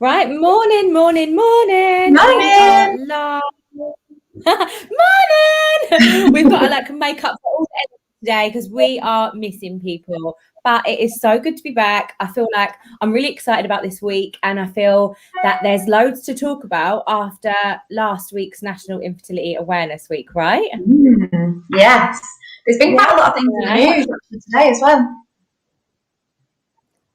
Right, morning. Morning. We are live. Morning. We've got to make up for all the energy today because we are missing people. But it is so good to be back. I feel like I'm really excited about this week, and I feel that there's loads to talk about after last week's National Infertility Awareness Week, right? Yes. There's been quite a lot of things in the news today as well.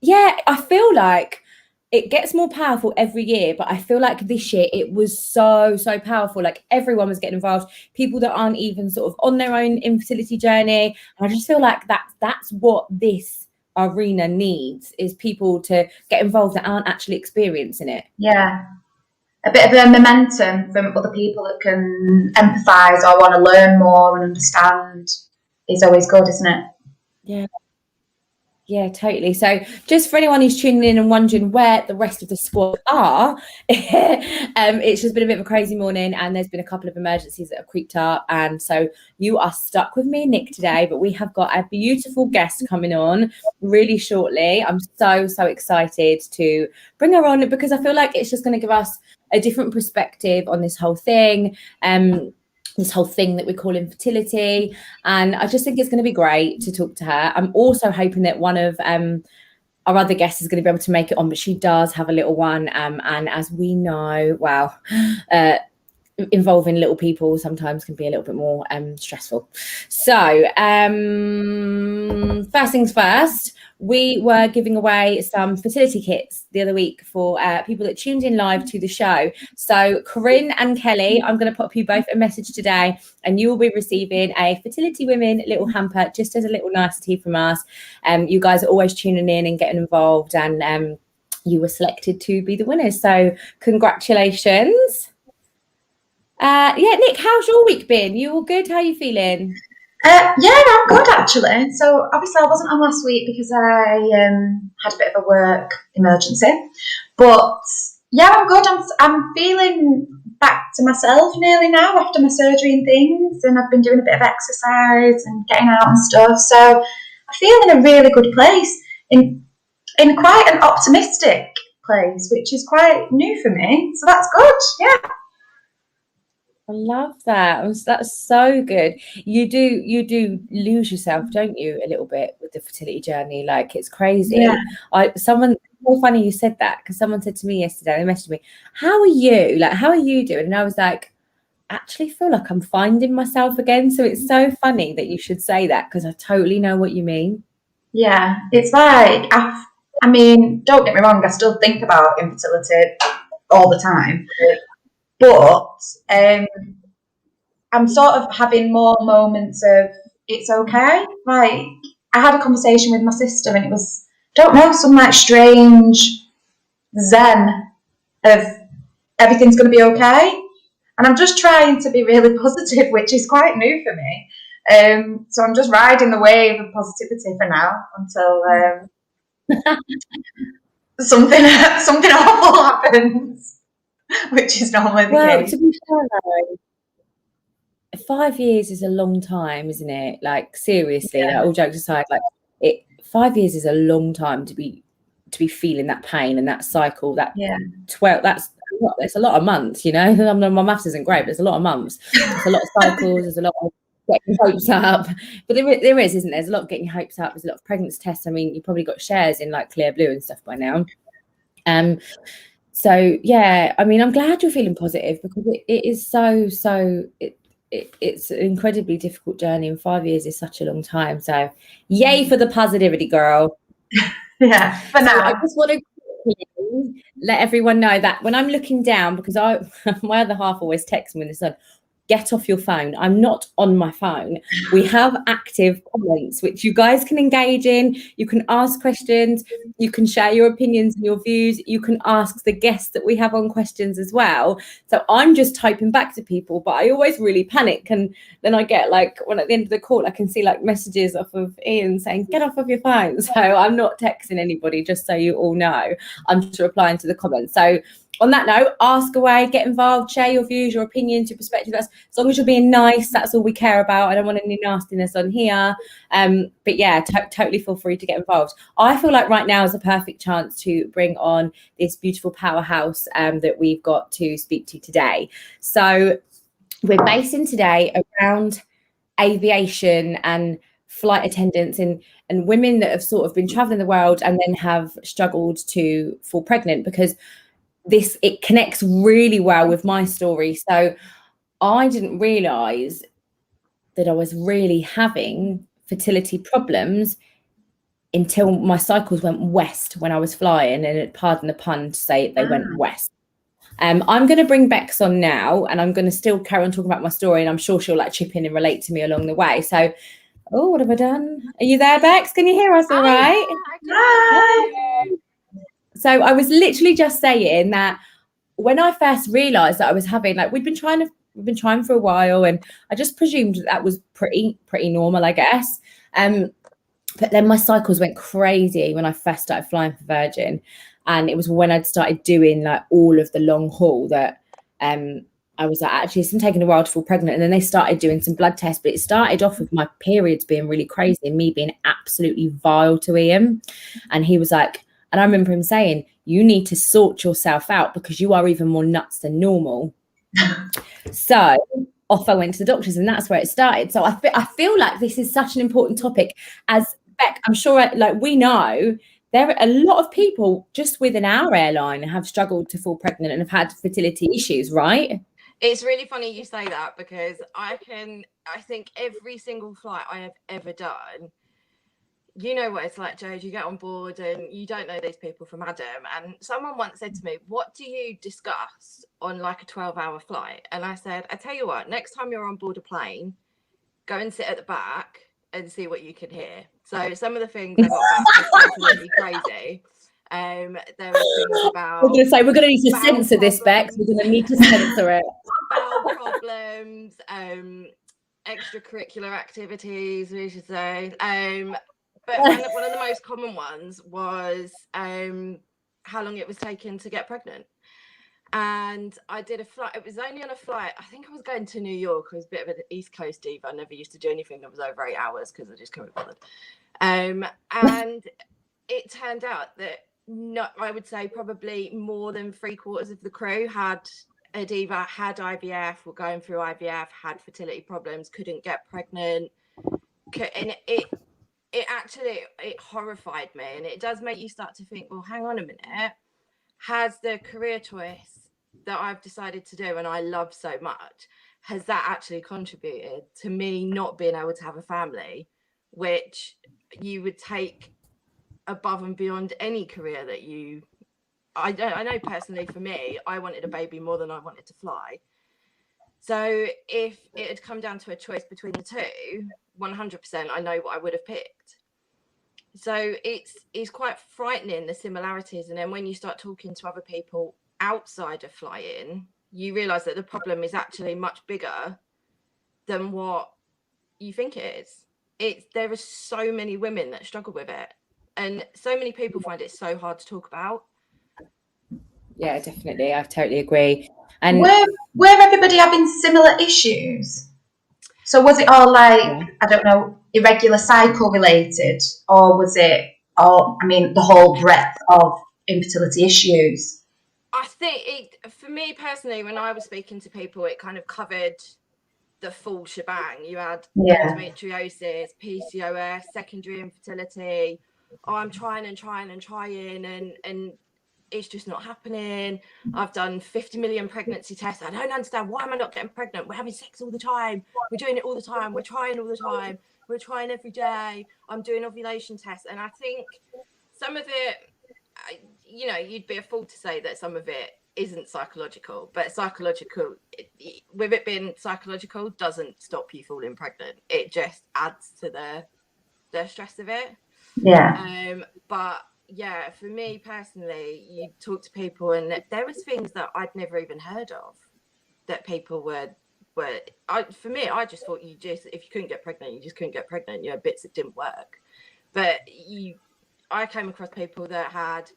Yeah, I feel like it gets more powerful every year, but I feel like this year it was so powerful. Like everyone was getting involved, people that aren't even sort of on their own infertility journey. And I just feel like that's what this arena needs, is people to get involved that aren't actually experiencing it. Yeah. A bit of a momentum from other people that can empathise or want to learn more and understand is always good, isn't it? Yeah, totally. So just for anyone who's tuning in and wondering where the rest of the squad are, it's just been a bit of a crazy morning, and there's been a couple of emergencies that have creeped up. And so you are stuck with me, Nick, today, but we have got a beautiful guest coming on really shortly. I'm so excited to bring her on because I feel like it's just going to give us a different perspective on this whole thing. This whole thing that we call infertility, and I just think it's going to be great to talk to her. I'm also hoping that one of our other guests is going to be able to make it on, but she does have a little one, and as we know, involving little people sometimes can be a little bit more stressful. So first things first, we were giving away some fertility kits the other week for people that tuned in live to the show. So Corinne and Kelly, I'm going to pop you both a message today, and you will be receiving a Fertility Women little hamper just as a little nicety from us. You guys are always tuning in and getting involved, and you were selected to be the winners. So congratulations. Nick, how's your week been? You all good? How are you feeling? Yeah, I'm good actually. So obviously I wasn't on last week because I had a bit of a work emergency, but yeah, I'm good. I'm feeling back to myself nearly now after my surgery and things, and I've been doing a bit of exercise and getting out and stuff. So I feel in a really good place, in quite an optimistic place, which is quite new for me. So that's good. Yeah. I love that. That's so good. You do lose yourself, don't you, a little bit with the fertility journey? Like, it's crazy. Yeah. So funny you said that, because someone said to me yesterday, they messaged me, how are you? Like, how are you doing? And I was like, actually feel like I'm finding myself again. So it's so funny that you should say that, because I totally know what you mean. Yeah, it's like, I mean, don't get me wrong, I still think about infertility all the time. But I'm sort of having more moments of it's okay. Like, I had a conversation with my sister, and it was, don't know, some like strange zen of everything's going to be okay. And I'm just trying to be really positive, which is quite new for me. So I'm just riding the wave of positivity for now until something awful happens. Which is normally the case. To be fair, 5 years is a long time, isn't it? Like, seriously, like, all jokes aside, 5 years is a long time to be feeling that pain and that cycle. That's a lot of months, you know. My maths isn't great, but there's a lot of months. There's a lot of cycles. There's a lot of getting hopes up, but there is, isn't there? There's a lot of getting your hopes up. There's a lot of pregnancy tests. I mean, you probably got shares in like Clear Blue and stuff by now. So yeah, I mean, I'm glad you're feeling positive, because it is it's an incredibly difficult journey, and 5 years is such a long time. So yay for the positivity, girl. Yeah, for now. So I just want to let everyone know that when I'm looking down, because my other half always texts me when it's on, get off your phone. I'm not on my phone. We have active comments, which you guys can engage in. You can ask questions. You can share your opinions and your views. You can ask the guests that we have on questions as well. So I'm just typing back to people, but I always really panic. And then I get when at the end of the call, I can see messages off of Ian saying, get off of your phone. So I'm not texting anybody, just so you all know. I'm just replying to the comments. So on that note, ask away, get involved, share your views, your opinions, your perspective. That's, as long as you're being nice, that's all we care about. I don't want any nastiness on here. But yeah, totally feel free to get involved. I feel like right now is a perfect chance to bring on this beautiful powerhouse that we've got to speak to today. So we're basing today around aviation and flight attendants and women that have sort of been traveling the world and then have struggled to fall pregnant, because it connects really well with my story. So I didn't realize that I was really having fertility problems until my cycles went west when I was flying, and pardon the pun to say they went west. I'm going to bring Bex on now, and I'm going to still carry on talking about my story, and I'm sure she'll like chip in and relate to me along the way. So, oh, what have I done? Are you there, Bex? Can you hear us all right? Hi. So I was literally just saying that when I first realised that I was having, like, we've been trying for a while, and I just presumed that was pretty normal, I guess. But then my cycles went crazy when I first started flying for Virgin, and it was when I'd started doing like all of the long haul that I was like, actually, it's been taking a while to fall pregnant. And then they started doing some blood tests, but it started off with my periods being really crazy and me being absolutely vile to Ian. And he was like, and I remember him saying, you need to sort yourself out because you are even more nuts than normal. So off I went to the doctors, and that's where it started. So I feel like this is such an important topic. As Beck, I'm sure, like, we know there are a lot of people just within our airline have struggled to fall pregnant and have had fertility issues, right? It's really funny you say that, because I think every single flight I have ever done, you know what it's like, Jodie, you get on board and you don't know these people from Adam. And someone once said to me, what do you discuss on like a 12-hour flight? And I said, I tell you what, next time you're on board a plane, go and sit at the back and see what you can hear. So some of the things I got back was absolutely crazy. There were things about, we're going to say we're going to need to censor this, Bex. We're going to need to censor it. Bowel problems, extracurricular activities, we should say. But one of the most common ones was how long it was taking to get pregnant. And I did a flight. It was only on a flight. I think I was going to New York. I was a bit of an East Coast diva. I never used to do anything that was over 8 hours because I just couldn't be bothered. And it turned out that I would say probably more than 3/4 of the crew had a diva, had IVF, were going through IVF, had fertility problems, couldn't get pregnant. And it actually horrified me. And it does make you start to think, well, hang on a minute. Has the career choice that I've decided to do and I love so much, has that actually contributed to me not being able to have a family, which you would take above and beyond any career that I know personally for me, I wanted a baby more than I wanted to fly. So if it had come down to a choice between the two, 100% I know what I would have picked. So it's quite frightening, the similarities. And then when you start talking to other people outside of flying, you realize that the problem is actually much bigger than what you think it is. There are so many women that struggle with it, and so many people find it so hard to talk about. Yeah, definitely. I totally agree. And were everybody having similar issues? So was it all like, I don't know, irregular cycle related, or was it all, I mean, the whole breadth of infertility issues? I think for me personally, when I was speaking to people, it kind of covered the full shebang. You had endometriosis, PCOS, secondary infertility. Oh, I'm trying and it's just not happening. I've done 50 million pregnancy tests. I don't understand, why am I not getting pregnant? We're having sex all the time. We're doing it all the time. We're trying all the time. We're trying every day. I'm doing ovulation tests. And I think some of it, you'd be a fool to say that some of it isn't psychological, but psychological, with it being psychological, doesn't stop you falling pregnant. It just adds to the stress of it. Yeah. But yeah, for me personally, you talk to people and there was things that I'd never even heard of that people were for me, I just thought if you couldn't get pregnant, you just couldn't get pregnant. You had bits that didn't work. But I came across people that had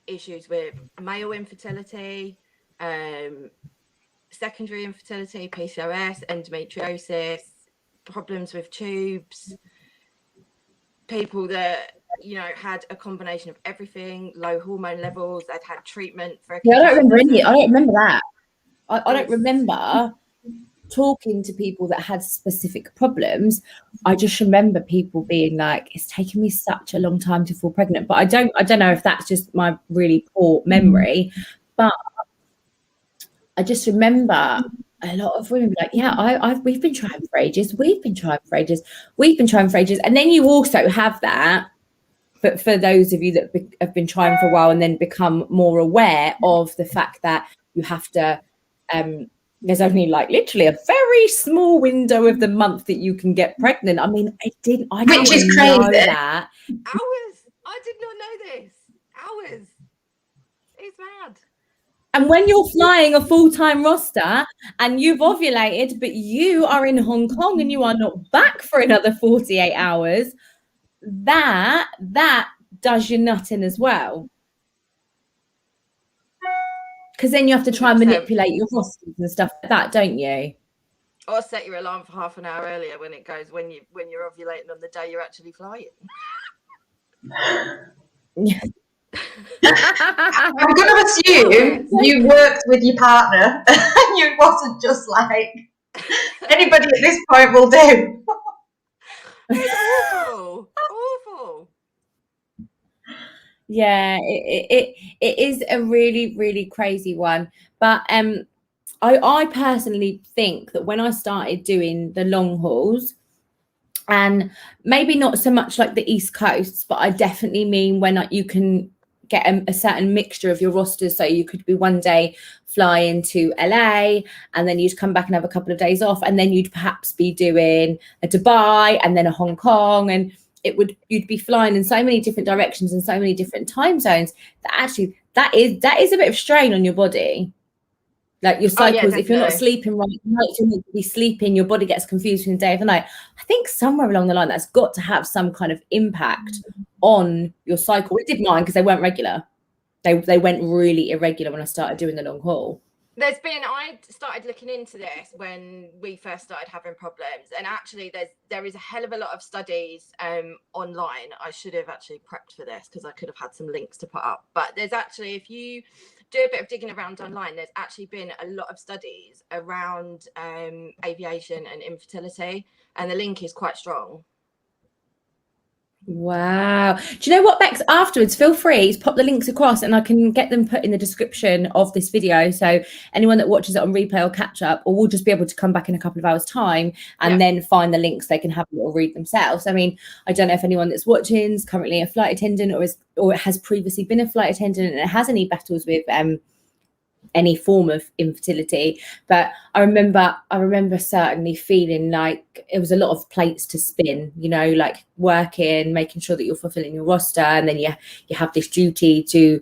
issues with male infertility, secondary infertility, PCOS, endometriosis, problems with tubes, people that, you know, had a combination of everything, low hormone levels, they'd had treatment for a I don't remember any. I don't remember that. I don't It's- remember talking to people that had specific problems. I just remember people being like, it's taken me such a long time to fall pregnant. But I don't know if that's just my really poor memory, but I just remember a lot of women be like, yeah, we've been trying for ages. We've been trying for ages. We've been trying for ages. And then you also have that, but for those of you that have been trying for a while and then become more aware of the fact that you have to, there's only like literally a very small window of the month that you can get pregnant. I mean, I didn't know that. Hours. I did not know this. Hours. It's mad. And when you're flying a full-time roster and you've ovulated, but you are in Hong Kong and you are not back for another 48 hours, that does your nut in as well. Because then you have to try and manipulate your rosters and stuff like that, don't you? Or set your alarm for half an hour earlier when it goes when you're ovulating on the day you're actually flying. Yeah. I'm going to assume you worked with your partner. You wasn't just like anybody at this point will do. It's awful. Awful. Yeah, it is a really, really crazy one. But I personally think that when I started doing the long hauls, and maybe not so much like the East Coast, but I definitely mean when you can get a certain mixture of your rosters. So you could be one day flying to LA and then you'd come back and have a couple of days off, and then you'd perhaps be doing a Dubai and then a Hong Kong, and you'd be flying in so many different directions and so many different time zones that actually that is a bit of strain on your body. Like your cycles, if you're not sleeping right, you need to be sleeping, your body gets confused between the day and the night. I think somewhere along the line that's got to have some kind of impact on your cycle. It did mine because they weren't regular. They went really irregular when I started doing the long haul. I started looking into this when we first started having problems, and actually there is a hell of a lot of studies online. I should have actually prepped for this because I could have had some links to put up, but there's actually, if you do a bit of digging around online, there's actually been a lot of studies around aviation and infertility, and the link is quite strong. Wow. Do you know what, Bex? Afterwards, feel free to pop the links across and I can get them put in the description of this video. So anyone that watches it on replay or catch up, or will just be able to come back in a couple of hours time and then find the links, they can have a little read themselves. I mean, I don't know if anyone that's watching is currently a flight attendant or has previously been a flight attendant and has any battles with any form of infertility, but I remember certainly feeling like it was a lot of plates to spin, you know, like working, making sure that you're fulfilling your roster, and then you have this duty to,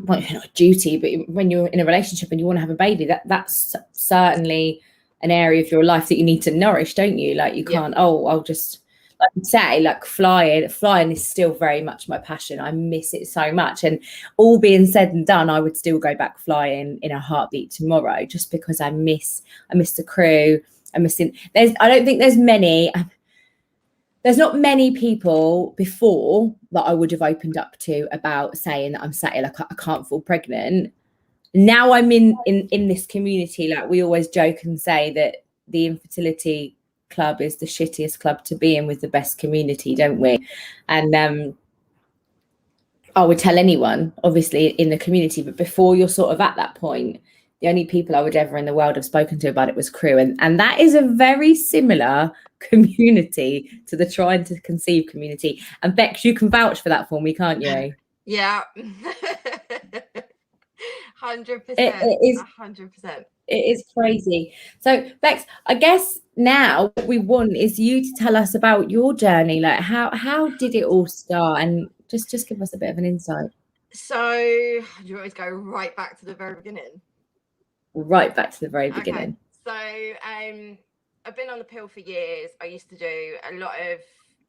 well, not a duty, but when you're in a relationship and you want to have a baby, that's certainly an area of your life that you need to nourish, don't you? Like you can't, I'll just, like you say, like flying is still very much my passion. I miss it so much, and all being said and done, I would still go back flying in a heartbeat tomorrow, just because I miss the crew. I don't think there's not many people before that I would have opened up to about saying that I'm sat here like I can't fall pregnant. Now I'm in this community, like we always joke and say that the infertility club is the shittiest club to be in with the best community, don't we? And I would tell anyone, obviously, in the community, but before you're sort of at that point, the only people I would ever in the world have spoken to about it was crew, and that is a very similar community to the trying to conceive community. And Bex, you can vouch for that for me, can't you? Yeah. 100%. It is 100%. It is crazy. So Bex, I guess now what we want is you to tell us about your journey. Like how did it all start? And just give us a bit of an insight. So you always go right back to the very beginning. Right back to the very beginning. So I've been on the pill for years. I used to do a lot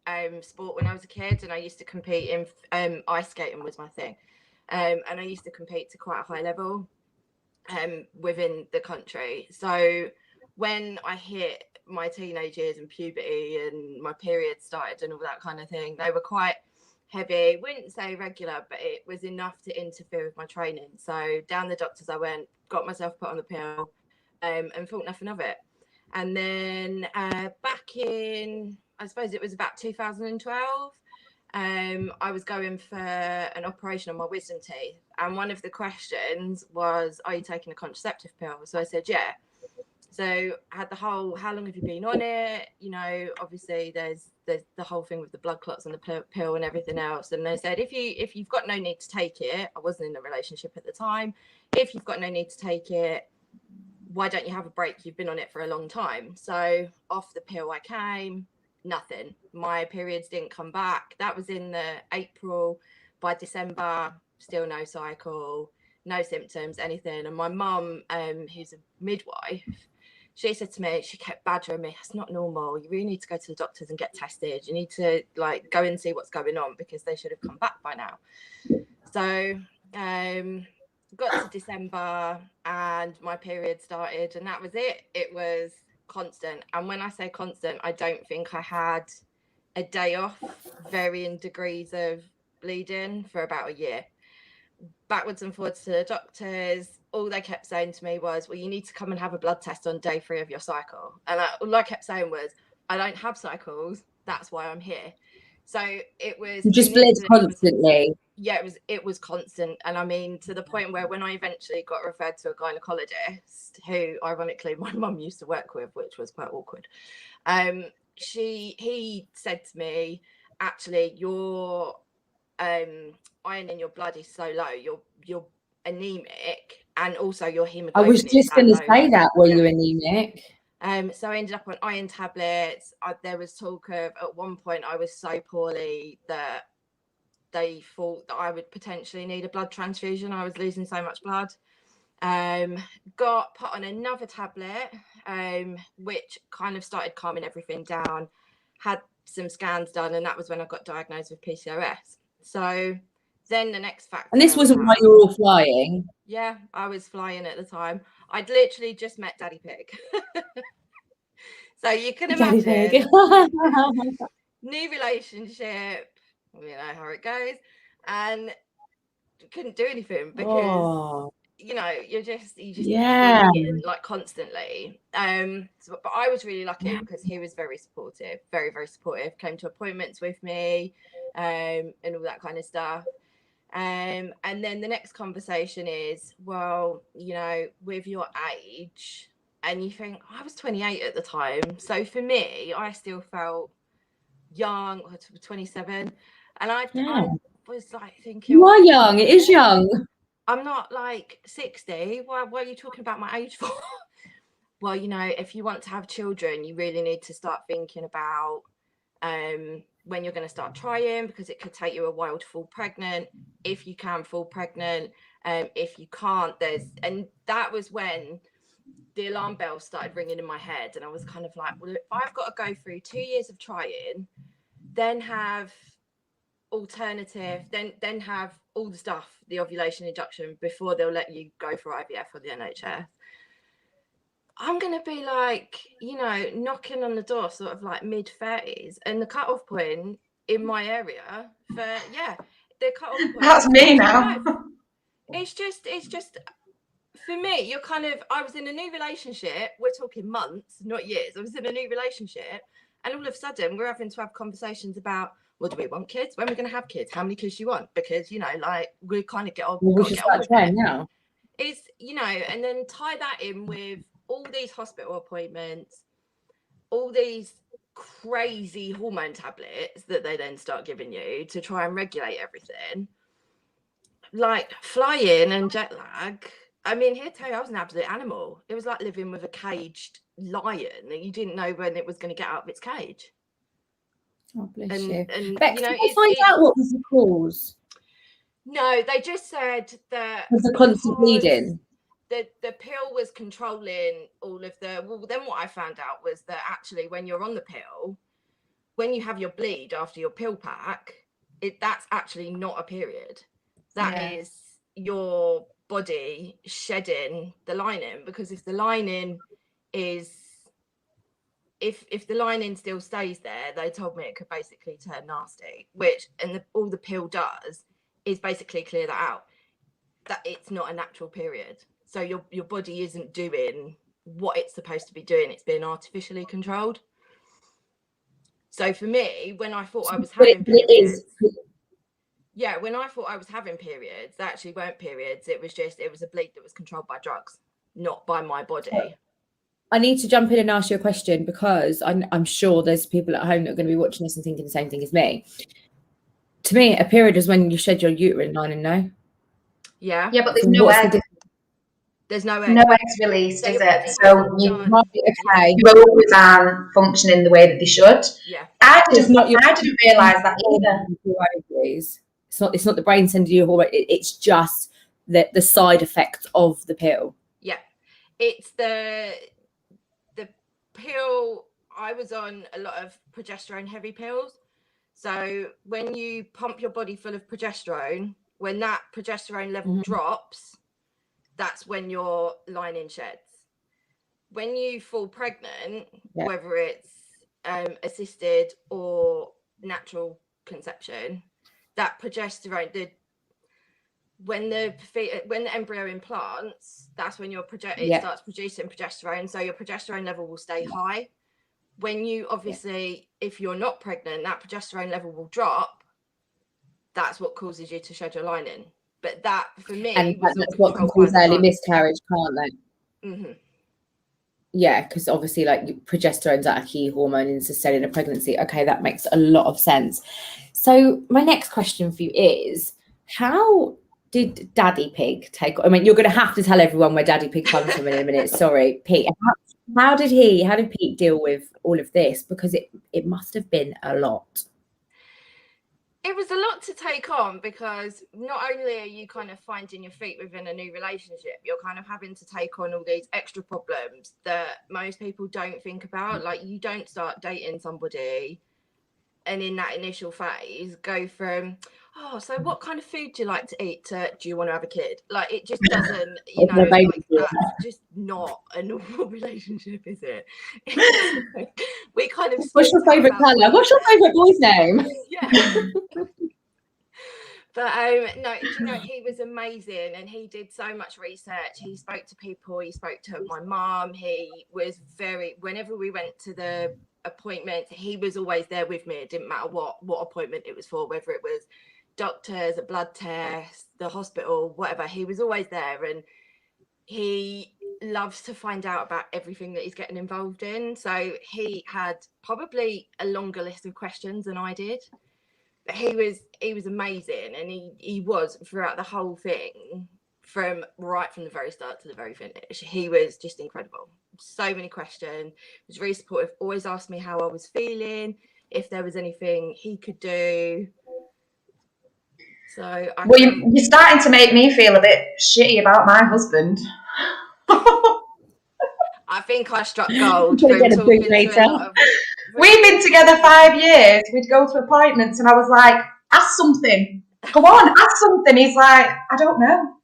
of sport when I was a kid, and I used to compete in ice skating was my thing. and I used to compete to quite a high level within the country. So when I hit my teenage years and puberty and my period started and all that kind of thing, they were quite heavy. Wouldn't say regular, but it was enough to interfere with my training. So down the doctors I went, got myself put on the pill, and thought nothing of it. And then back in, I suppose it was about 2012, I was going for an operation on my wisdom teeth, and one of the questions was, are you taking a contraceptive pill? So I said, yeah. So I had the whole, how long have you been on it? You know, obviously there's the whole thing with the blood clots and the pill and everything else. And they said, if you've got no need to take it, I wasn't in a relationship at the time. If you've got no need to take it, why don't you have a break? You've been on it for a long time. So off the pill I came, nothing. My periods didn't come back. That was in the April. By December, still no cycle, no symptoms, anything. And my mum, who's a midwife, she said to me, she kept badgering me, it's not normal. You really need to go to the doctors and get tested. You need to like go and see what's going on because they should have come back by now. So got to December and my period started, and that was it. It was constant. And when I say constant, I don't think I had a day off, varying degrees of bleeding for about a year. Backwards and forwards to the doctors, all they kept saying to me was, well, you need to come and have a blood test on day 3 of your cycle. And all I kept saying was, I don't have cycles, that's why I'm here. So it was, you just bled constantly. It was constant. And I mean, to the point where when I eventually got referred to a gynecologist, who ironically my mum used to work with, which was quite awkward, he said to me, actually, your iron in your blood is so low, you're anemic, and also your hemoglobin. I was just going to say that, were you anemic? So I ended up on iron tablets. There was talk of, at one point I was so poorly that they thought that I would potentially need a blood transfusion. I was losing so much blood. Got put on another tablet, which kind of started calming everything down. Had some scans done, and that was when I got diagnosed with PCOS. So then the next factor. And this wasn't while you were all flying? Yeah, I was flying at the time. I'd literally just met Daddy Pig. So you can imagine. New relationship, you know how it goes, and couldn't do anything because you know you just bleeding, like constantly. So, but I was really lucky because he was very supportive, very, very supportive. Came to appointments with me, and all that kind of stuff. And then the next conversation is, well, you know, with your age, and you think, I was 28 at the time, so for me, I still felt young, 27, and I was like thinking, you are young, it is young. I'm not like 60. Why are you talking about my age for? Well, you know, if you want to have children, you really need to start thinking about when you're going to start trying, because it could take you a while to fall pregnant. If you can fall pregnant, if you can't, and that was when the alarm bells started ringing in my head, and I was kind of like, well, if I've got to go through 2 years of trying, then have alternative, then have all the stuff, the ovulation induction, before they'll let you go for IVF or the NHS, I'm going to be like, you know, knocking on the door sort of like mid-30s, and the cut-off point in my area for, the cut-off point. That's me now. It's just, for me, you're kind of, I was in a new relationship, we're talking months, not years. I was in a new relationship, and all of a sudden we're having to have conversations about, well, do we want kids? When are we going to have kids? How many kids do you want? Because, you know, like, we kind of get on. Well, we should start trying now. It's, you know, and then tie that in with all these hospital appointments, all these crazy hormone tablets that they then start giving you to try and regulate everything. Like flying and jet lag. I mean, here tell you, I was an absolute animal. It was like living with a caged lion that you didn't know when it was going to get out of its cage. Oh, bless you. And Bex, you know, did you find out what was the cause? No, they just said that was the constant bleeding. The pill was controlling all of the. Well, then what I found out was that actually, when you're on the pill, when you have your bleed after your pill pack, that's actually not a period. That is your body shedding the lining, because if the lining still stays there, they told me it could basically turn nasty, which, and all the pill does is basically clear that out, that it's not a natural period. So your body isn't doing what it's supposed to be doing. It's being artificially controlled. So for me, when I thought I was having periods, when I thought I was having periods, they actually weren't periods. It was a bleed that was controlled by drugs, not by my body. I need to jump in and ask you a question, because I'm sure there's people at home that are going to be watching this and thinking the same thing as me. To me, a period is when you shed your uterine lining, no? Yeah, but there's no egg. There's no egg. No eggs released, is it? So you okay. your ovaries aren't functioning the way that they should. Yeah. I didn't realise that either. It's not the brain sending you hormone. It's just the side effects of the pill. Yeah, it's the pill. I was on a lot of progesterone heavy pills. So when you pump your body full of progesterone, when that progesterone level drops, that's when your lining sheds. When you fall pregnant, whether it's assisted or natural conception, that progesterone, when the embryo implants, that's when it starts producing progesterone. So your progesterone level will stay high. When you if you're not pregnant, that progesterone level will drop. That's what causes you to shed your lining. But that, for me, and that's what can cause early miscarriage, can't they? Mm-hmm. Yeah, because obviously, like, progesterone's a key hormone in sustaining a pregnancy. Okay, that makes a lot of sense. So my next question for you is, how did Daddy Pig take? I mean, you're going to have to tell everyone where Daddy Pig comes from in a minute. Sorry, Pete. How did Pete deal with all of this? Because it must have been a lot. It was a lot to take on, because not only are you kind of finding your feet within a new relationship, you're kind of having to take on all these extra problems that most people don't think about. Like, you don't start dating somebody and in that initial phase go from, oh, so what kind of food do you like to eat, to, do you want to have a kid? Like, it just doesn't, like, that's just not a normal relationship, is it? We kind of, what's your favourite colour? What's your favourite boy's name? Yeah. But no, he was amazing, and he did so much research. He spoke to people. He spoke to my mum. He was whenever we went to the appointment, he was always there with me. It didn't matter what appointment it was for, whether it was doctors, a blood test, the hospital, whatever. He was always there, and he loves to find out about everything that he's getting involved in. So he had probably a longer list of questions than I did. But he was amazing, and he was throughout the whole thing, from the very start to the very finish. He was just incredible. So many questions. He was really supportive. Always asked me how I was feeling, if there was anything he could do. So you're starting to make me feel a bit shitty about my husband. I think I struck gold from talking to a lot of... We've been together 5 years. We'd go to appointments and I was like, ask something. Come on, ask something. He's like, I don't know.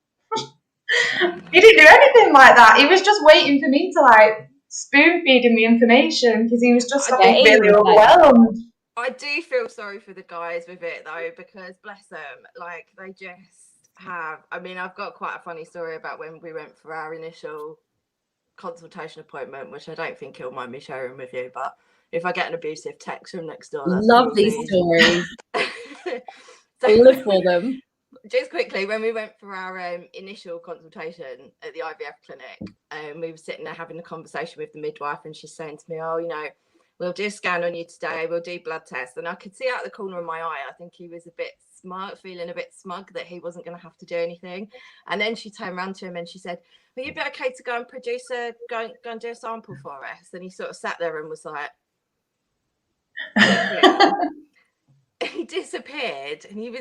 He didn't do anything like that. He was just waiting for me to, like, spoon feed him the information, because he was just really overwhelmed. I do feel sorry for the guys with it, though, because bless them, like, they just have... I mean, I've got quite a funny story about when we went for our initial consultation appointment, which I don't think he'll mind me sharing with you, but if I get an abusive text from next door, that's love these stories. So, I live for them. Just quickly, when we went for our initial consultation at the IVF clinic, we were sitting there having a conversation with the midwife, and she's saying to me, oh, we'll do a scan on you today, we'll do blood tests. And I could see out the corner of my eye, I think he was a bit feeling a bit smug that he wasn't going to have to do anything. And then she turned around to him and she said, will you be okay to go and do a sample for us? And he sort of sat there and was like, yeah. He disappeared, and he was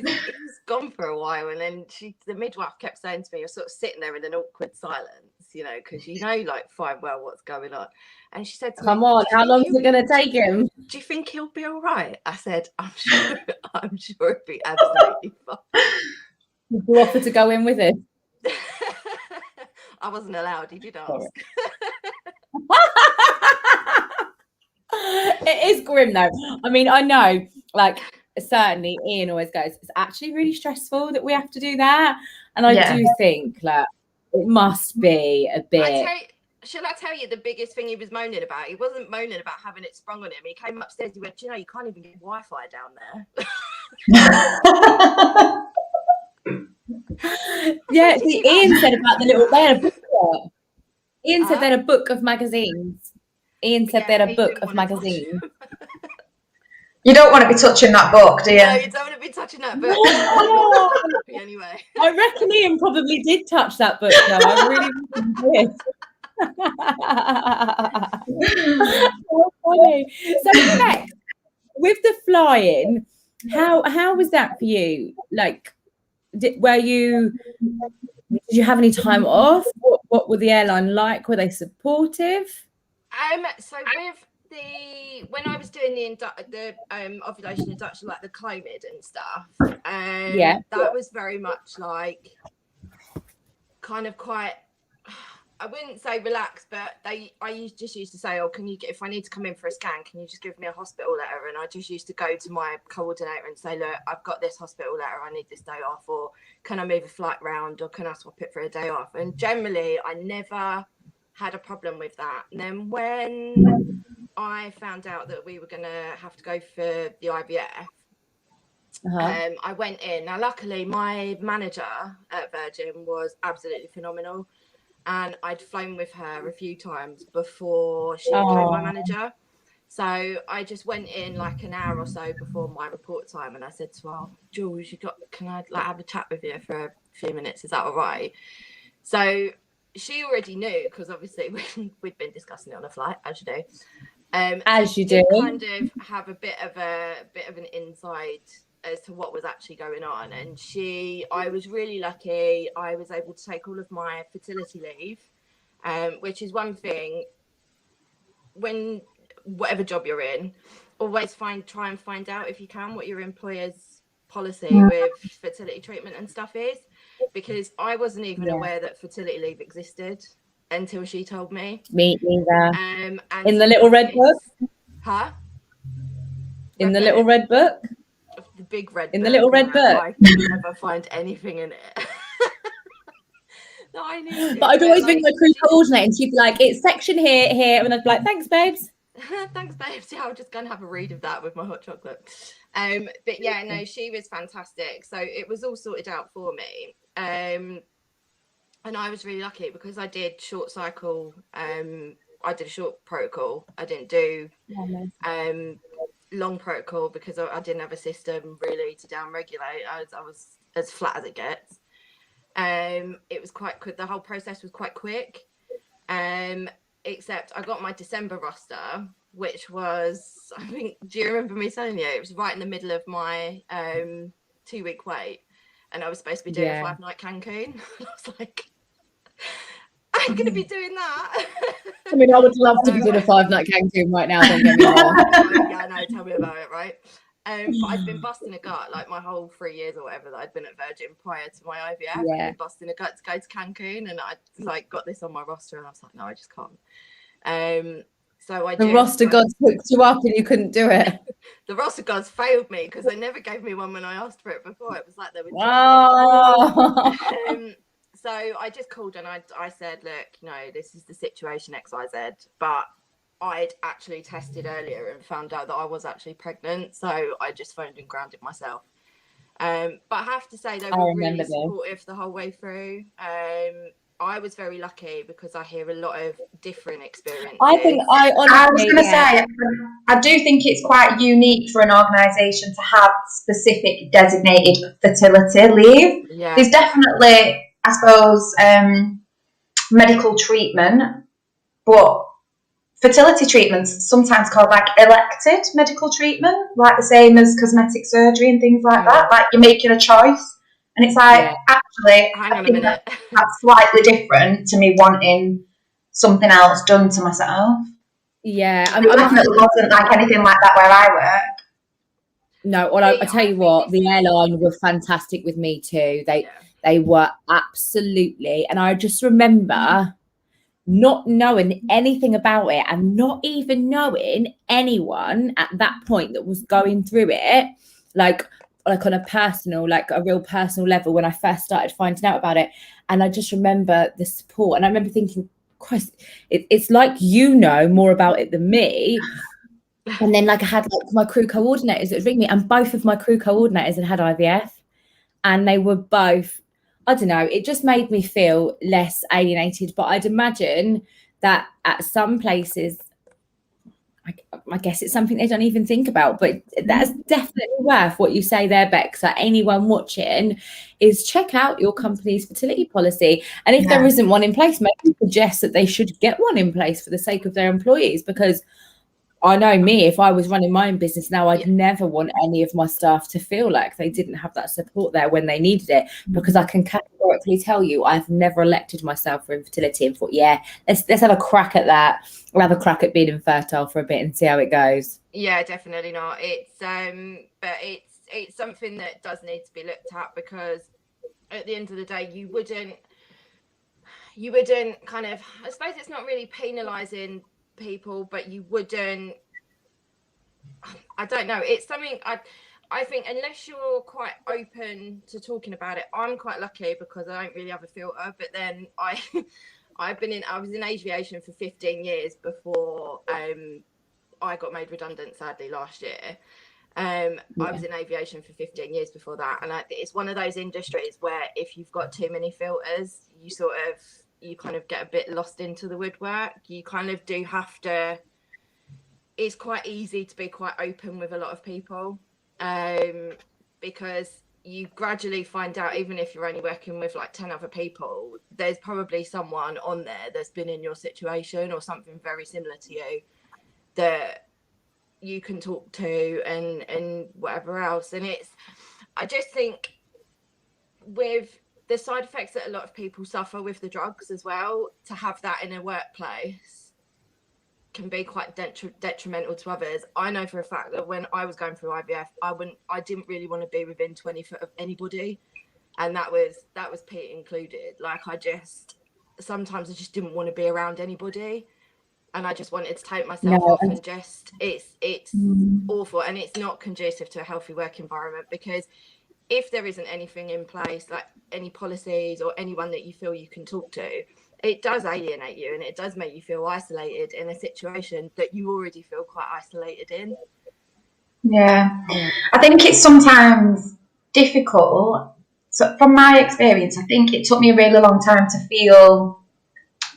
gone for a while. And then the midwife kept saying to me, you're sort of sitting there in an awkward silence, because like, fine well what's going on. And she said to come on, how long is it going to take him? Do you think he'll be all right? I said, I'm sure it'll be absolutely fine. Did you offer to go in with it? I wasn't allowed. He did ask. It is grim though. I mean, I know, like, certainly Ian always goes, it's actually really stressful that we have to do that. And I do think, like, it must be a bit. Shall I tell you the biggest thing he was moaning about? He wasn't moaning about having it sprung on him. He came upstairs, he went, you know, you can't even get Wi-Fi down there. Yeah, see, Ian said about the little, they had a book. Ian said they had a book of magazines. Ian said they had a book of magazines. You don't want to be touching that book, do you? No, you don't want to be touching that book. Oh. Anyway. I reckon Ian probably did touch that book, though. I really did. So funny. So next, with the flying, how was that for you? Like, did you have any time off? What were the airline like? Were they supportive? So with when I was doing the ovulation induction, like the Clomid and stuff, that was very much like kind of quite, I wouldn't say relaxed, but I just used to say, oh, if I need to come in for a scan, can you just give me a hospital letter? And I just used to go to my coordinator and say, look, I've got this hospital letter, I need this day off, or can I move a flight round, or can I swap it for a day off? And generally I never had a problem with that. And then when I found out that we were going to have to go for the IVF, I went in. Now, luckily, my manager at Virgin was absolutely phenomenal. And I'd flown with her a few times before she became my manager. So I just went in like an hour or so before my report time. And I said to her, Jules, can I like have a chat with you for a few minutes? Is that all right? So she already knew, because obviously we'd been discussing it on a flight, as you do. As you do. Kind of have a bit of an insight as to what was actually going on. And I was really lucky. I was able to take all of my fertility leave, which is one thing when whatever job you're in, always try and find out if you can what your employer's policy with fertility treatment and stuff is, because I wasn't even aware that fertility leave existed until she told me. Me neither. And in the little red book? In the little red book? The big red in book, the little red book. I could never find anything in it. No, I knew. But I'd always been my crew coordinator, and she'd be like, it's section here, and I'd be like, thanks, babes. Thanks, babes. Yeah, I'll just go and have a read of that with my hot chocolate. But yeah, no, she was fantastic. So it was all sorted out for me. And I was really lucky because I did short cycle. I did a short protocol. I didn't do long protocol because I didn't have a system really to down regulate. I was as flat as it gets. It was quite quick. The whole process was quite quick. Except I got my December roster, which was, I think, do you remember me telling you? It was right in the middle of my 2-week wait. And I was supposed to be doing a 5-night Cancun. I was like, I'm going to be doing that. I mean, I would love to be doing a 5-night Cancun right now. Don't get me wrong. Yeah, no, tell me about it, right? But I'd been busting a gut like my whole 3 years or whatever that I'd been at Virgin prior to my IVF. I'd been busting a gut to go to Cancun, and I like got this on my roster, and I was like, no, I just can't. So the roster gods hooked you up, and you couldn't do it. The roster gods failed me because they never gave me one when I asked for it before. It was like they were. So I just called and I said, look, you know, this is the situation XYZ, but I'd actually tested earlier and found out that I was actually pregnant. So I just phoned and grounded myself. But I have to say they were really supportive the whole way through. I was very lucky because I hear a lot of different experiences. I was going to say, I do think it's quite unique for an organisation to have specific designated fertility leave. Yeah. There's definitely, I suppose, medical treatment, but fertility treatments sometimes called like elected medical treatment, like the same as cosmetic surgery and things like that. Like you're making a choice. And it's like, actually, hang on a minute. That's slightly different to me wanting something else done to myself. Yeah. It definitely wasn't like anything like that where I work. No, well, I tell you what, the airline were fantastic with me too. They were absolutely, and I just remember not knowing anything about it and not even knowing anyone at that point that was going through it, like on a personal, like a real personal level when I first started finding out about it. And I just remember the support, and I remember thinking, Christ, it's like you know more about it than me. And then like I had like my crew coordinators that would ring me, and both of my crew coordinators had IVF, and they were both, I don't know, it just made me feel less alienated. But I'd imagine that at some places, I guess it's something they don't even think about, but that's definitely worth what you say there, Bex. So anyone watching is check out your company's fertility policy. And if there isn't one in place, maybe suggest that they should get one in place for the sake of their employees, because I know me, if I was running my own business now, I'd never want any of my staff to feel like they didn't have that support there when they needed it, because I can categorically tell you I've never elected myself for infertility and thought, let's have a crack at that. We'll have a crack at being infertile for a bit and see how it goes. Yeah, definitely not. It's but it's something that does need to be looked at, because at the end of the day, you wouldn't kind of, I suppose it's not really penalising people, but you wouldn't, I don't know, it's something I think unless you're quite open to talking about it. I'm quite lucky because I don't really have a filter, but then I was in aviation for 15 years before I got made redundant sadly last year. I was in aviation for 15 years before that, and it's one of those industries where if you've got too many filters, you kind of get a bit lost into the woodwork. You kind of do have to, it's quite easy to be quite open with a lot of people, because you gradually find out, even if you're only working with like 10 other people, there's probably someone on there that's been in your situation or something very similar to you that you can talk to and whatever else. And I just think with the side effects that a lot of people suffer with the drugs as well, to have that in a workplace can be quite detrimental to others. I know for a fact that when I was going through IVF, I didn't really want to be within 20 foot of anybody, and that was Pete included. Like sometimes I just didn't want to be around anybody, and I just wanted to take myself off, and just it's awful, and it's not conducive to a healthy work environment, because if there isn't anything in place, like any policies or anyone that you feel you can talk to, it does alienate you, and it does make you feel isolated in a situation that you already feel quite isolated in. Yeah. I think it's sometimes difficult. So from my experience, I think it took me a really long time to feel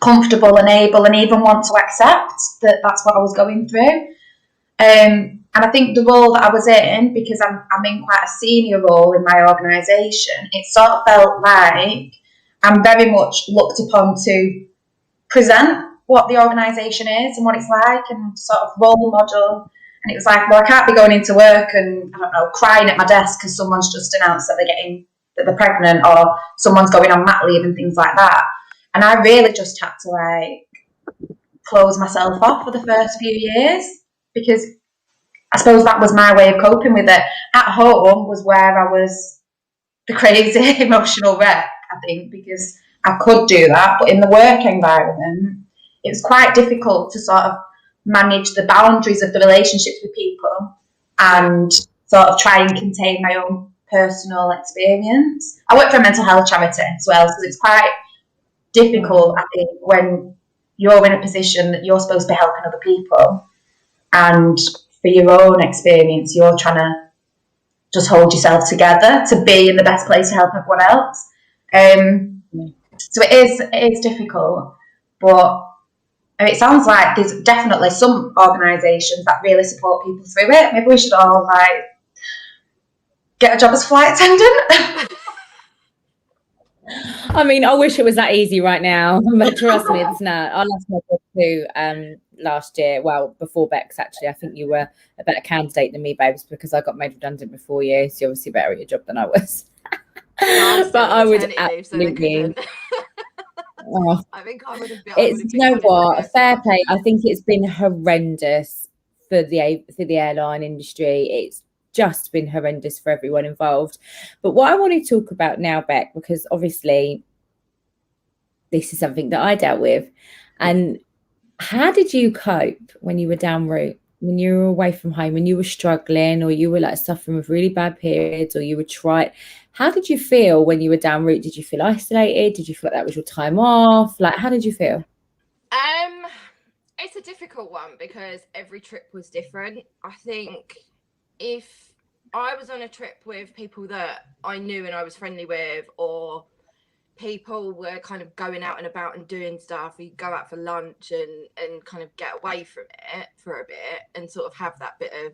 comfortable and able and even want to accept that that's what I was going through. And I think the role that I was in, because I'm in quite a senior role in my organisation, it sort of felt like I'm very much looked upon to present what the organisation is and what it's like, and sort of role model. And it was like, well, I can't be going into work and, I don't know, crying at my desk because someone's just announced that they're pregnant, or someone's going on mat leave and things like that. And I really just had to like close myself off for the first few years, because I suppose that was my way of coping with it. At home was where I was the crazy emotional wreck, I think, because I could do that. But in the work environment, it was quite difficult to sort of manage the boundaries of the relationships with people and sort of try and contain my own personal experience. I work for a mental health charity as well, so it's quite difficult, I think, when you're in a position that you're supposed to be helping other people, and for your own experience, you're trying to just hold yourself together to be in the best place to help everyone else. So it is difficult, but it sounds like there's definitely some organisations that really support people through it. Maybe we should all like get a job as flight attendant. I mean, I wish it was that easy right now, but trust me, it's not. I lost my job too last year. Well, before Bex, actually. I think you were a better candidate than me, babes, because I got made redundant before you. So you're obviously better at your job than I was. But I would absolutely. I think I would have been. It's, you know what? Fair play. I think it's been horrendous for the airline industry. just been horrendous for everyone involved. But what I want to talk about now, Beck, because obviously this is something that I dealt with, and how did you cope when you were down route, when you were away from home, when you were struggling, or you were like suffering with really bad periods, or you were trying? How did you feel when you were down route? Did you feel isolated? Did you feel like that was your time off? Like, how did you feel? It's a difficult one because every trip was different. I think if I was on a trip with people that I knew and I was friendly with, or people were kind of going out and about and doing stuff, you go out for lunch and kind of get away from it for a bit and sort of have that bit of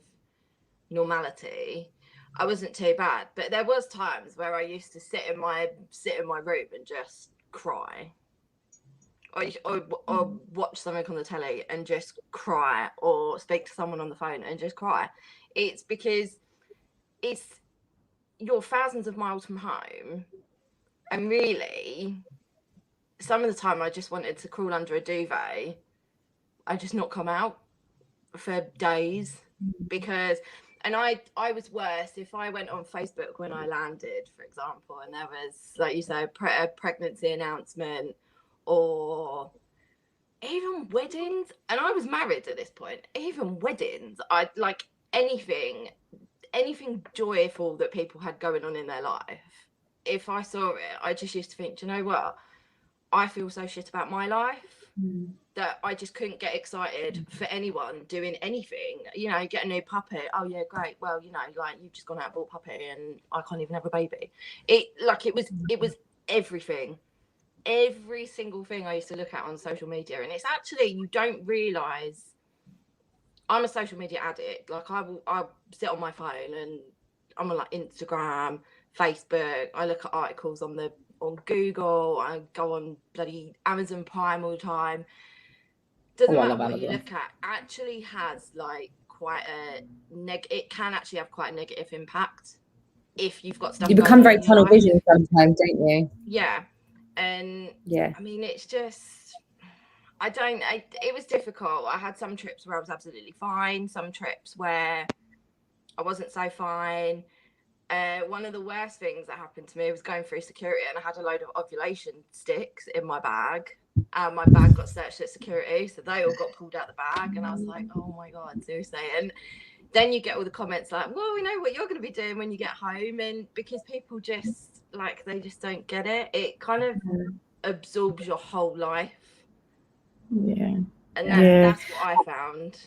normality, I wasn't too bad. But there was times where I used to sit in my room and just cry, or watch something on the telly and just cry, or speak to someone on the phone and just cry. It's because you're thousands of miles from home, and really some of the time I just wanted to crawl under a duvet. I just not come out for days, because I was worse if I went on Facebook when I landed, for example, and there was, like you say, a pregnancy announcement, or even weddings. And I was married at this point. Even weddings, I like anything joyful that people had going on in their life. If I saw it, I just used to think, do you know what? I feel so shit about my life that I just couldn't get excited for anyone doing anything. You know, get a new puppy. Oh yeah, great. Well, you know, like you've just gone out and bought a puppy and I can't even have a baby. It was everything. Every single thing I used to look at on social media. And it's actually, you don't realise, I'm a social media addict. Like I'll sit on my phone and I'm on like Instagram, Facebook. I look at articles on Google. I go on bloody Amazon Prime all the time. Doesn't matter what you look at. Actually has like quite a it can actually have quite a negative impact if you've got stuff. You become very tunnel vision sometimes, don't you? Yeah. And yeah, I mean, it's just, it was difficult. I had some trips where I was absolutely fine, some trips where I wasn't so fine. One of the worst things that happened to me was going through security, and I had a load of ovulation sticks in my bag. My bag got searched at security, so they all got pulled out the bag, and I was like, oh my God, seriously. And then you get all the comments like, well, we know what you're going to be doing when you get home. And because people just like, they just don't get it. It kind of absorbs your whole life. Yeah. And that's what I found.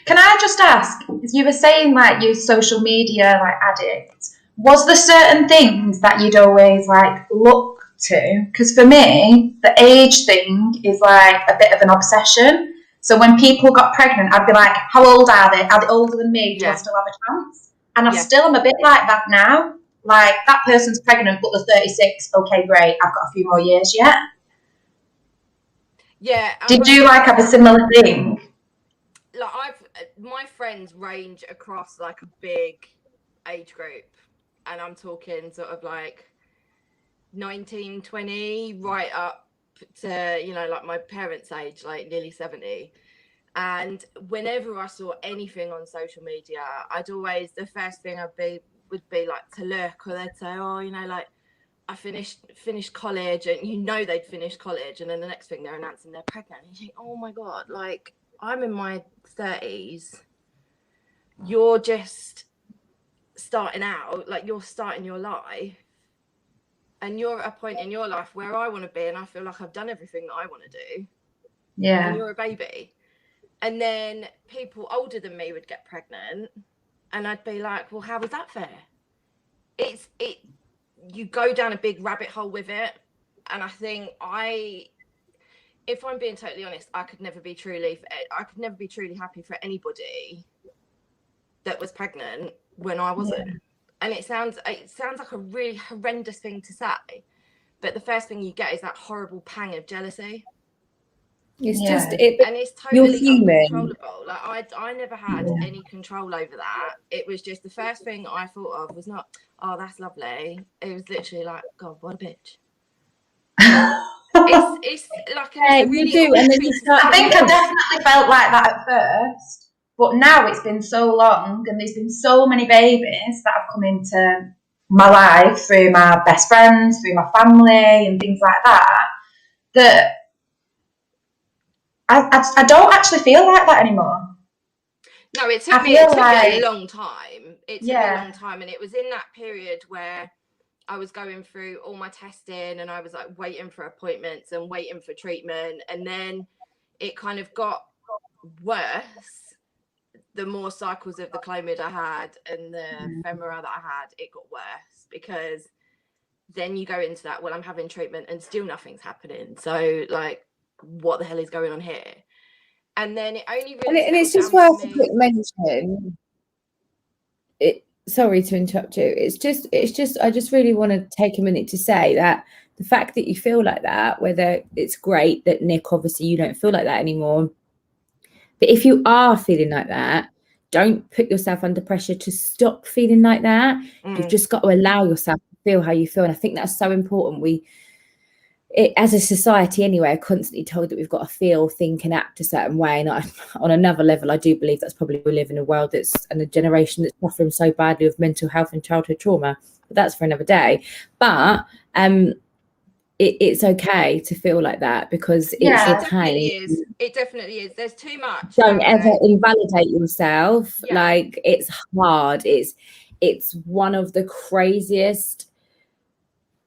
Can I just ask, if you were saying like you're social media like addict, was there certain things that you'd always like look to? Because for me, the age thing is like a bit of an obsession. So when people got pregnant, I'd be like, how old are they? Are they older than me? Do I still have a chance? And I still am a bit like that now. Like, that person's pregnant, but they're 36. Okay, great. I've got a few more years yet. Yeah. Did you like have a similar thing? Like my friends range across like a big age group, and I'm talking sort of like 19, 20, right up to, you know, like my parents' age, like nearly 70. And whenever I saw anything on social media, I'd always, the first thing would be like to look, or they'd say, oh, you know, like I finished college, and you know they'd finished college, and then the next thing they're announcing they're pregnant, and you think, oh my God, like I'm in my 30s, you're just starting out, like you're starting your life, and you're at a point in your life where I want to be, and I feel like I've done everything that I want to do. Yeah. And you're a baby. And then people older than me would get pregnant, and I'd be like, well, how is that fair? You go down a big rabbit hole with it. And I think if I'm being totally honest, I could never be truly happy for anybody that was pregnant when I wasn't. Yeah. And it sounds like a really horrendous thing to say, but the first thing you get is that horrible pang of jealousy. It's and it's totally uncontrollable. Like I never had any control over that. It was just the first thing I thought of was not, oh, that's lovely. It was literally like, God, what a bitch. it's like, and it's really I think I definitely felt like that at first. But now it's been so long, and there's been so many babies that have come into my life through my best friends, through my family and things like that, that I don't actually feel like that anymore. No, it took me a long time. It took me a long time, and it was in that period where I was going through all my testing, and I was like waiting for appointments and waiting for treatment, and then it kind of got worse. The more cycles of the Clomid I had and the femora that I had, it got worse, because then you go into that, well, I'm having treatment and still nothing's happening. So like, what the hell is going on here? And then it only really and it's just worth a quick mention. Sorry to interrupt you. It's just I just really want to take a minute to say that the fact that you feel like that, whether it's great that Nick, obviously you don't feel like that anymore, but if you are feeling like that, don't put yourself under pressure to stop feeling like that. You've just got to allow yourself to feel how you feel. And I think that's so important. As a society anyway, are constantly told that we've got to feel, think and act a certain way. And on another level, I do believe that's probably, we live in a world and a generation that's suffering so badly with mental health and childhood trauma. But that's for another day. But it's okay to feel like that, because it's pain. It definitely is. There's too much. Don't ever invalidate yourself. Like, it's hard. It's one of the craziest,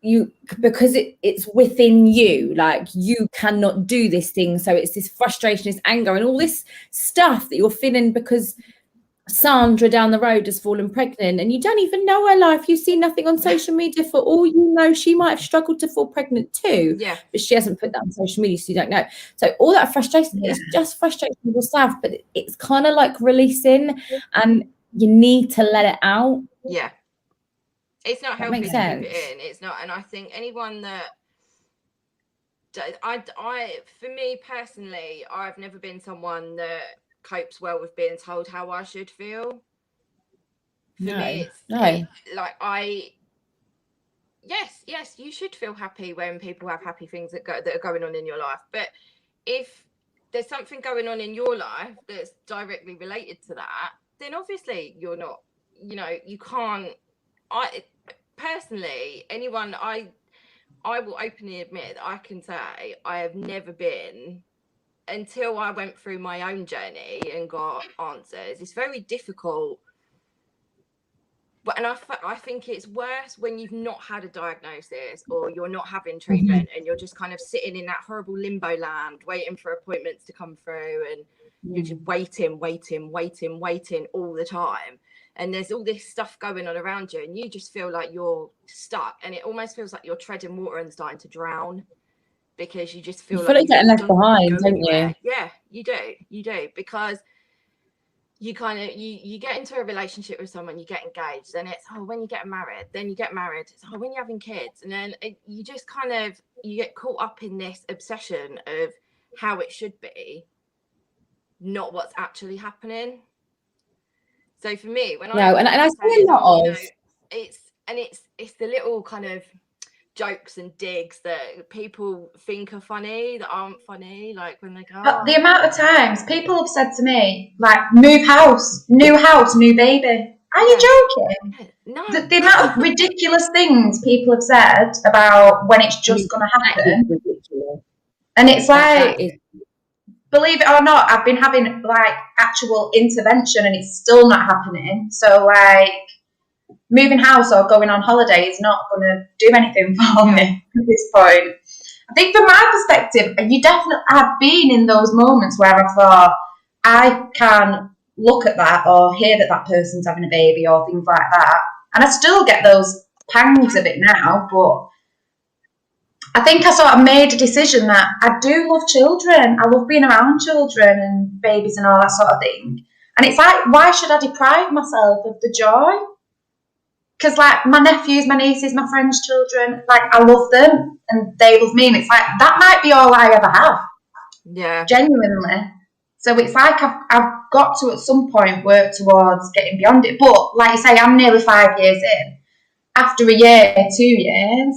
because it's within you. Like, you cannot do this thing, so it's this frustration, this anger and all this stuff that you're feeling because Sandra down the road has fallen pregnant and you don't even know her life. You see nothing on social media. For all you know, she might have struggled to fall pregnant too, but she hasn't put that on social media, so you don't know. So all that frustration is just frustration with yourself, but it's kind of like releasing, and you need to let it out. It's not healthy to keep it in. It's not. And I think anyone that I for me personally, I've never been someone that copes well with being told how I should feel. For me, it's like yes, you should feel happy when people have happy things that are going on in your life. But if there's something going on in your life that's directly related to that, then obviously you're not, you can't. I personally, I will openly admit that I can say I have never been, until I went through my own journey and got answers. It's very difficult. And I think it's worse when you've not had a diagnosis, or you're not having treatment, and you're just kind of sitting in that horrible limbo land, waiting for appointments to come through, and you're just waiting all the time. And there's all this stuff going on around you, and you just feel like you're stuck, and it almost feels like you're treading water and starting to drown, because you just feel like you're getting left behind, don't you? Yeah, you do, because you kind of you get into a relationship with someone, you get engaged, and it's when you get married, then you get married, it's when you're having kids, and then you just kind of you get caught up in this obsession of how it should be, not what's actually happening. So for me, when I see a lot of it's the little kind of jokes and digs that people think are funny that aren't funny, like when they go, the amount of times people have said to me, like, new house, new baby. Are you joking? No. The amount of ridiculous things people have said about when it's just going to happen. And it's like, believe it or not, I've been having like actual intervention and it's still not happening. So like, moving house or going on holiday is not going to do anything for me at this point. I think from my perspective, you definitely have been in those moments where I thought, I can look at that or hear that person's having a baby or things like that. And I still get those pangs of it now, but I think I sort of made a decision that I do love children. I love being around children and babies and all that sort of thing. And it's like, why should I deprive myself of the joy? Because like my nephews, my nieces, my friends' children, like I love them and they love me. And it's like, that might be all I ever have. Yeah. Genuinely. So it's like I've got to at some point work towards getting beyond it. But like you say, I'm nearly 5 years in. After a year, 2 years,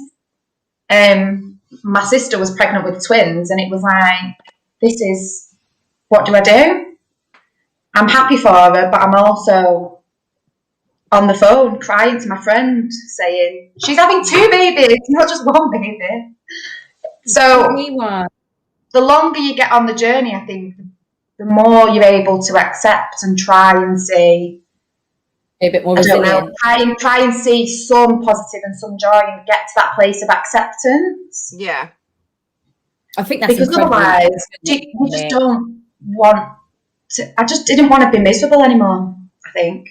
my sister was pregnant with twins and it was like, what do I do? I'm happy for her, but I'm also on the phone crying to my friend saying she's having 2 babies, not just 1 baby. So the longer you get on the journey, I think the more you're able to accept and try and see a bit more resilient. Try and see some positive and some joy and get to that place of acceptance. Yeah. I think that's because otherwise you just don't want to. I just didn't want to be miserable anymore, I think.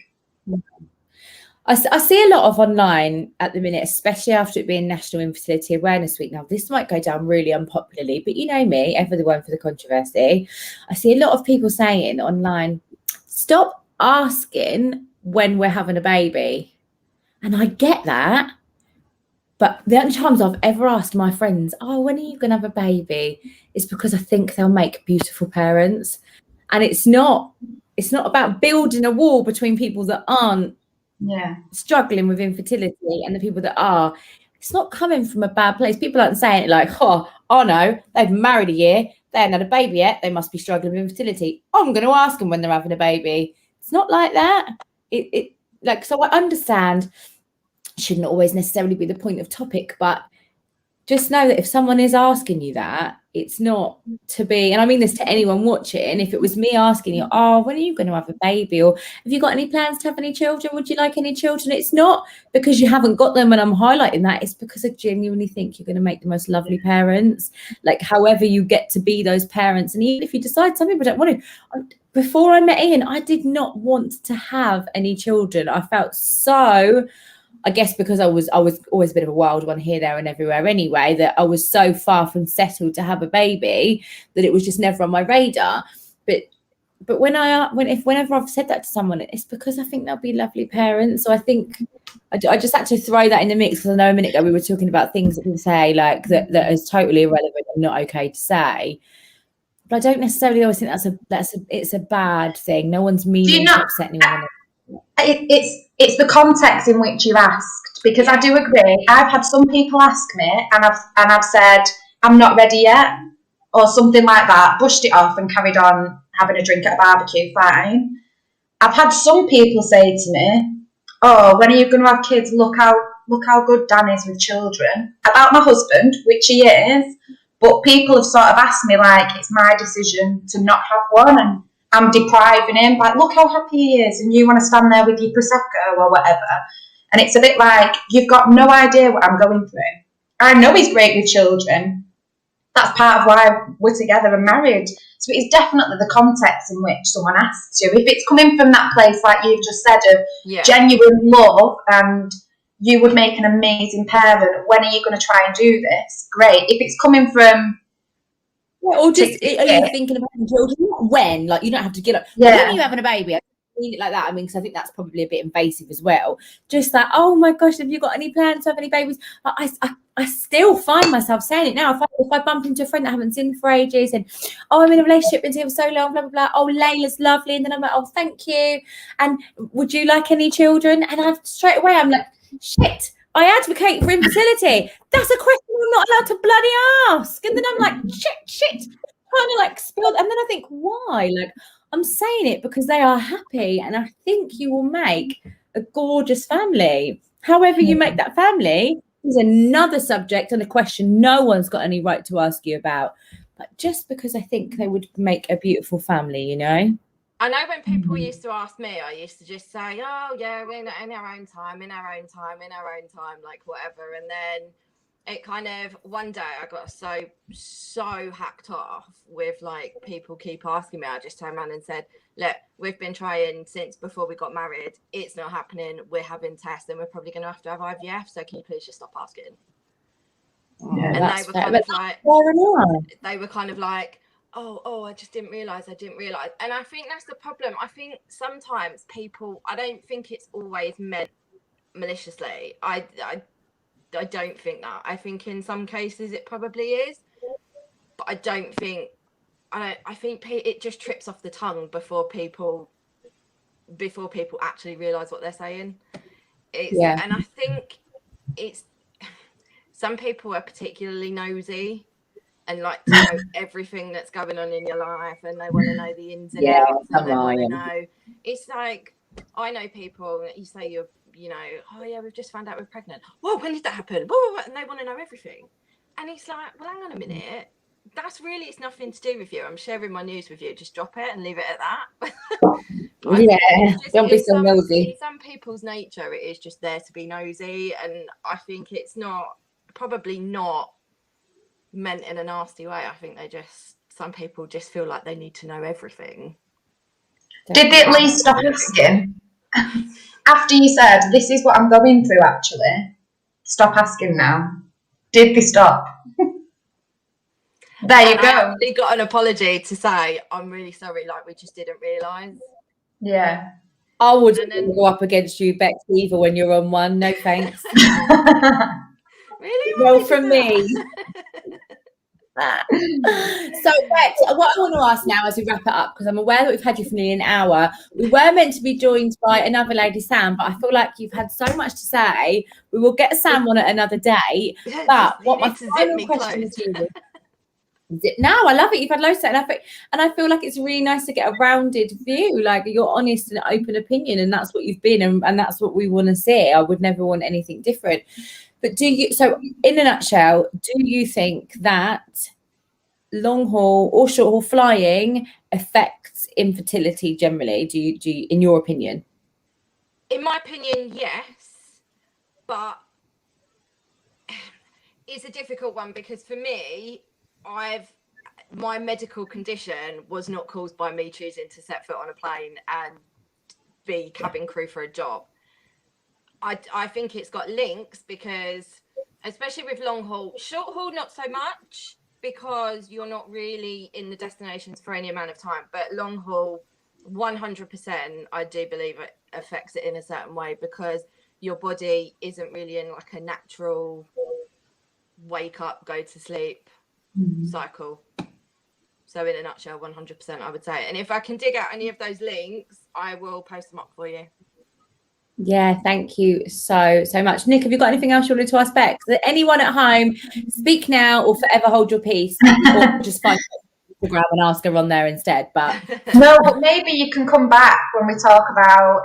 I see a lot of online at the minute, especially after it being National Infertility Awareness Week. Now, this might go down really unpopularly, but you know me, ever the one for the controversy. I see a lot of people saying online, stop asking when we're having a baby. And I get that. But the only times I've ever asked my friends, oh, when are you going to have a baby? Is because I think they'll make beautiful parents. And it's not about building a wall between people that aren't struggling with infertility and the people that are. It's not coming from a bad place. People aren't saying it like, oh no, they've married a year, they haven't had a baby yet, they must be struggling with infertility. I'm going to ask them when they're having a baby. It's not like that. So I understand shouldn't always necessarily be the point of topic, but just know that if someone is asking you that, it's not to be, and I mean this to anyone watching, if it was me asking you, oh, when are you going to have a baby? Or have you got any plans to have any children? Would you like any children? It's not because you haven't got them and I'm highlighting that. It's because I genuinely think you're going to make the most lovely parents. Like, however you get to be those parents. And even if you decide, some people don't want to. Before I met Ian, I did not want to have any children. I felt so... I guess because I was always a bit of a wild one here, there and everywhere anyway, that I was so far from settled to have a baby that it was just never on my radar. But whenever I've said that to someone, it's because I think they'll be lovely parents. So I think I just had to throw that in the mix, because I know a minute ago we were talking about things that we say like that is totally irrelevant and not okay to say. But I don't necessarily always think it's a bad thing. No one's meaning to upset anyone. It's the context in which you asked, because I do agree. I've had some people ask me and I've said I'm not ready yet or something like that, brushed it off and carried on having a drink at a barbecue. Fine. I've had some people say to me, oh, when are you going to have kids? Look how good Dan is with children. About my husband, which he is, but people have sort of asked me like it's my decision to not have one and I'm depriving him. Like, look how happy he is, and you want to stand there with your Prosecco or whatever. And it's a bit like, you've got no idea what I'm going through. I know he's great with children. That's part of why we're together and married. So it's definitely the context in which someone asks you. If it's coming from that place, like you've just said, of genuine love and you would make an amazing parent, when are you going to try and do this? Great. If it's coming from... Yeah, or just, are you thinking about children? Not when, like, you don't have to get up. When are you having a baby? I mean it like that. I mean, because I think that's probably a bit invasive as well. Just like, oh my gosh, have you got any plans to have any babies? I still find myself saying it now. If I bump into a friend that I haven't seen for ages and, oh, I'm in a relationship, been here for so long, blah, blah, blah. Oh, Layla's lovely. And then I'm like, oh, thank you. And would you like any children? And straight away, I'm like, shit. I advocate for infertility. That's a question I'm not allowed to bloody ask. And then I'm like, shit, kind of like spilled. And then I think, why? Like, I'm saying it because they are happy, and I think you will make a gorgeous family. However you make that family is another subject and a question no one's got any right to ask you about. But just because I think they would make a beautiful family, you know? I know when people used to ask me, I used to just say, oh, yeah, in our own time, like whatever. And then it kind of, one day I got so hacked off with like people keep asking me. I just turned around and said, look, we've been trying since before we got married. It's not happening. We're having tests and we're probably going to have IVF. So can you please just stop asking? Yeah, and they were kind of like, oh, I just didn't realize. And I think that's the problem. I think sometimes people, I don't think it's always meant maliciously. I don't think that. I think in some cases it probably is, but I think it just trips off the tongue before people actually realize what they're saying. And I think it's, some people are particularly nosy. and like to know everything that's going on in your life, and they want to know the ins and Yeah, outs, and they want to on. know. It's like, I know people that you say you're, you know, oh yeah, we've just found out we're pregnant. Whoa, when did that happen? Whoa, and they want to know everything. And it's like, well, hang on a minute. That's really, it's nothing to do with you. I'm sharing my news with you. Just drop it and leave it at that. Yeah, don't be so nosy. In some people's nature, it is just there to be nosy, and I think it's not, probably not meant in a nasty way. I think some people just feel like they need to know everything. Did they at least stop asking? After you said, this is what I'm going through, actually, stop asking now. Did they stop? There you go. I actually got an apology to say, I'm really sorry, like, we just didn't realise. Yeah. I wouldn't go up against you, Bex, either when you're on one. No thanks. Really? Well, from me. So, Bex, what I want to ask now as we wrap it up, because I'm aware that we've had you for nearly an hour. We were meant to be joined by another lady, Sam, but I feel like you've had so much to say. We will get Sam on at another day. But what my final question to you is, no, I love it. You've had loads to say, and I feel like it's really nice to get a rounded view, like your honest and open opinion, and that's what you've been, and that's what we want to see. I would never want anything different. But so in a nutshell, do you think that long haul or short haul flying affects infertility generally? Do you, in your opinion? In my opinion, yes, but it's a difficult one, because for me, my medical condition was not caused by me choosing to set foot on a plane and be cabin crew for a job. I think it's got links, because especially with long haul, short haul not so much, because you're not really in the destinations for any amount of time, but long haul 100% I do believe it affects it in a certain way, because your body isn't really in like a natural wake up, go to sleep cycle. So in a nutshell, 100% I would say. And if I can dig out any of those links, I will post them up for you. Yeah, thank you so much. Nick, have you got anything else you wanted to ask Bex? Anyone at home, speak now or forever hold your peace, or just find Instagram and ask her on there instead. But no, but maybe you can come back when we talk about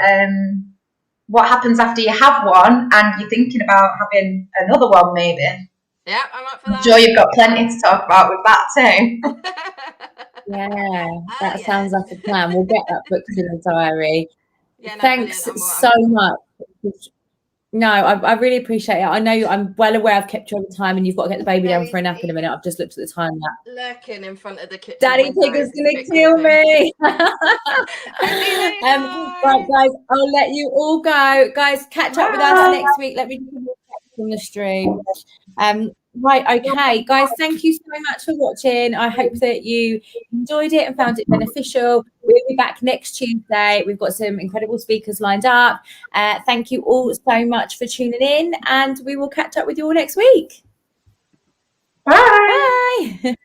what happens after you have one and you're thinking about having another one, maybe. Yeah, I'm up for that. I'm sure you've got plenty to talk about with that too. Yeah, that sounds like a plan. We'll get that booked in the diary. Yeah, no, thanks so much. No, I really appreciate it. I know I'm well aware I've kept you over time, and you've got to get the baby down for a nap in a minute. I've just looked at the time. Lurking in front of the kitchen. Daddy Tigger's gonna kill me. Right, guys, I'll let you all go. Guys, catch up with us next week. Let me do from the stream. Right, okay, guys, thank you so much for watching. I hope that you enjoyed it and found it beneficial. We'll be back next Tuesday. We've got some incredible speakers lined up. Thank you all so much for tuning in, and we will catch up with you all next week. Bye. Bye.